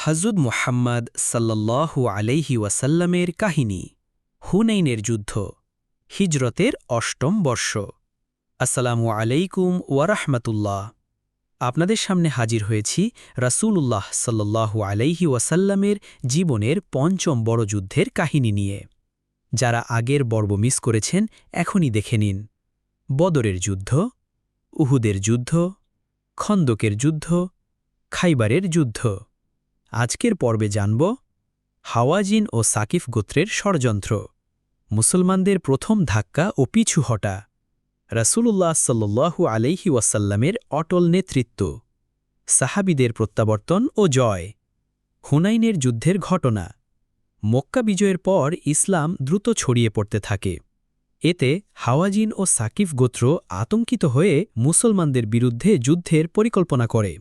হযরত মুহাম্মদ সাল্লাল্লাহু আলাইহি ওয়াসাল্লামের কাহিনী হুনাইনের যুদ্ধ হিজরতের অষ্টম বর্ষ। আসসালামু আলাইকুম ওয়ারাহমাতুল্লাহ। আপনাদের সামনে হাজির হয়েছি রাসূলুল্লাহ সাল্লাল্লাহু আলাইহি ওয়াসাল্লামের জীবনের পঞ্চম বড় যুদ্ধের কাহিনী নিয়ে। যারা আগের পর্ব মিস করেছেন এখনই দেখে নিন। বদরের যুদ্ধ, উহুদের যুদ্ধ, খন্দকের যুদ্ধ, খাইবারের যুদ্ধ। আজকের পর্বে জানব হাওয়াজিন ও সাকিফ গোত্রের ষড়যন্ত্র, মুসলমানদের প্রথম ধাক্কা ও পিছু হটা, রাসূলুল্লাহ সাল্লাল্লাহু আলাইহি ওয়াসাল্লামের অটল নেতৃত্ব, সাহাবীদের প্রত্যাবর্তন ও জয়, হুনাইনের যুদ্ধের ঘটনা। মক্কা বিজয়ের পর ইসলাম দ্রুত ছড়িয়ে পড়তে থাকে। এতে হাওয়াজিন ও সাকিফ গোত্র আতঙ্কিত হয়ে মুসলমানদের বিরুদ্ধে যুদ্ধের পরিকল্পনা করে।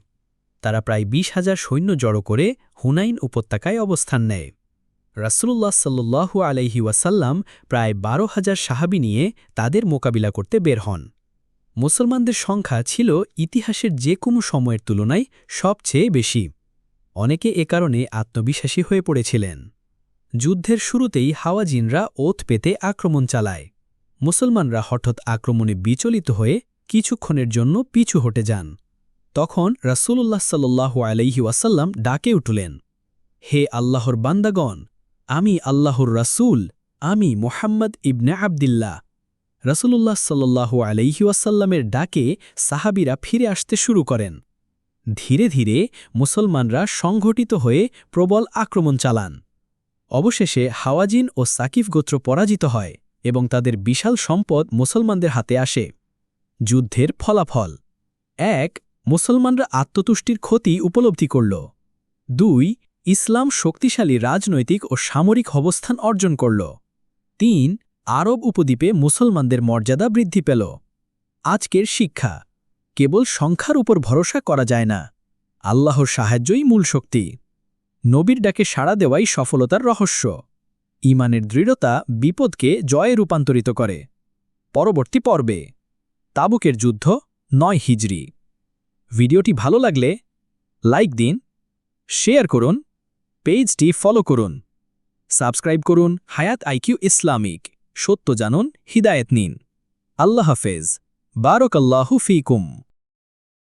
তারা প্রায় ২০,০০০ সৈন্য জড়ো করে হুনাইন উপত্যকায় অবস্থান নেয়। রাসূলুল্লাহ সাল্লাল্লাহু আলাইহি ওয়াসাল্লাম প্রায় ১২,০০০ সাহাবী নিয়ে তাদের মোকাবিলা করতে বের হন। মুসলমানদের সংখ্যা ছিল ইতিহাসের যে কোনো সময়ের তুলনায় সবচেয়ে বেশি। অনেকে এ কারণে আত্মবিশ্বাসী হয়ে পড়েছিলেন। যুদ্ধের শুরুতেই হাওয়াজিনরা ওত পেতে আক্রমণ চালায়। মুসলমানরা হঠাৎ আক্রমণে বিচলিত হয়ে কিছুক্ষণের জন্য পিছু হটে যান। তখন রাসূলুল্লাহ সাল্লাল্লাহু আলাইহি ওয়াসাল্লাম ডাকে উঠলেন, হে আল্লাহর বান্দাগণ, আমি আল্লাহর রাসূল, আমি মুহাম্মদ ইবনে আবদিল্লাহ। রাসূলুল্লাহ সাল্লাল্লাহু আলাইহি ওয়াসাল্লামের ডাকে সাহাবীরা ফিরে আসতে শুরু করেন। ধীরে ধীরে মুসলমানরা সংগঠিত হয়ে প্রবল আক্রমণ চালান। অবশেষে হাওয়াজিন ও সাকিফ গোত্র পরাজিত হয় এবং তাদের বিশাল সম্পদ মুসলমানদের হাতে আসে। যুদ্ধের ফলাফল: ১. মুসলমানরা আত্মতুষ্টির ক্ষতি উপলব্ধি করল। ২. ইসলাম শক্তিশালী রাজনৈতিক ও সামরিক অবস্থান অর্জন করল। ৩. আরব উপদ্বীপে মুসলমানদের মর্যাদা বৃদ্ধি পেল। আজকের শিক্ষা: কেবল সংখ্যার উপর ভরসা করা যায় না, আল্লাহর সাহায্যই মূল শক্তি। নবীর ডাকে সাড়া দেওয়াই সফলতার রহস্য। ঈমানের দৃঢ়তা বিপদকে জয়ে রূপান্তরিত করে। পরবর্তী পর্বে তাবুকের যুদ্ধ ৯ হিজরি। ভিডিওটি ভালো লাগলে লাইক দিন, শেয়ার করুন, পেজটি ফলো করুন, সাবস্ক্রাইব করুন হায়াত আইকিউ ইসলামিক। সত্য জানুন, হিদায়েত নিন। আল্লাহ হাফেজ। বারাকাল্লাহু ফীকুম।